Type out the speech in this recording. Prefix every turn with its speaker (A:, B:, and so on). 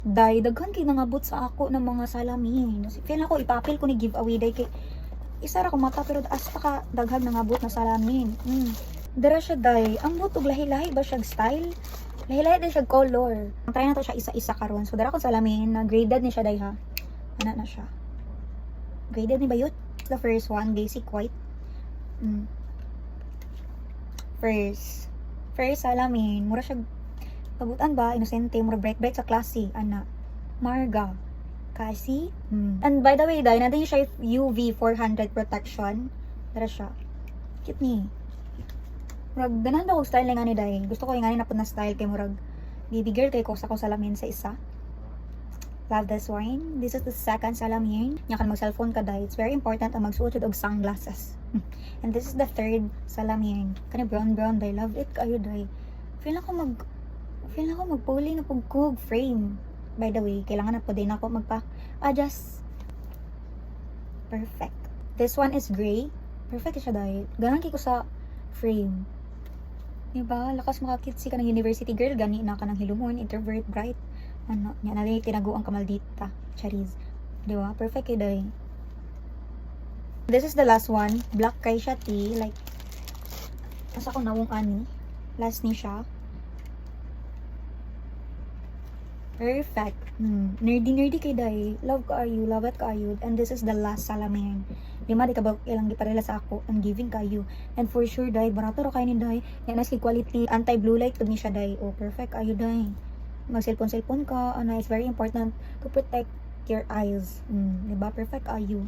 A: Day, daghan kay nangabot sa ako ng mga salamin. Feel ako ipapil ko ni giveaway day kay isa ra ko mata pero asta ka daghan nangabot na salamin. Dara siya day. Ang butog lahi-lahi ba siya style? Lahi-lahi din siya color. Try na to siya isa-isa karon. So dara ko salamin na graded ni siya day ha. Ana na siya. Graded ni bayot. The first one, basic white. First salamin, mura siya kabutan ba, inosente, mura bright sa klase, ana, marga, kasi, And by the way, dahil natin siya UV 400 protection, dara siya, cute ni. Murag, ganahan daw ko style nga ni dahil, gusto ko yung nga na style kay murag, baby girl kay ko sa salamin sa isa. Love this one. This is the second salamin. Nya kan mag-cellphone ka dahil. It's very important ang magsuot og sunglasses. And this is the third salamin. Kani brown dahil. Love it kayo dahil. Feel ako magpuli na pagkug frame. By the way, kailangan na po din ako magpa-adjust. Perfect. This one is gray. Perfect siya dahil. Ganan ko sa frame. Diba? Lakas makakitsi ka ng university girl. Gani na ka ng hilumon, introvert, bright. Ano, yan na rin tinago ang kamaldita. Charis. Diba? Perfect yun dahil. This is the last one. Black kay siya tea. Like, nasa ko nawong ani. Last ni siya. Perfect. Nerdy kay day. Love kaayo. Love it kaayo. And this is the last salamin. Lima di ka ba ilang giparela sa ako. Ang giving kayo. And for sure day. Barato ra kayo ni day. Yan as quality. Anti-blue light. Tug ni siya day. Oh, perfect kayo day. Mag-cellphone ka. Ano, it's very important to protect your eyes. Diba? Perfect kayo.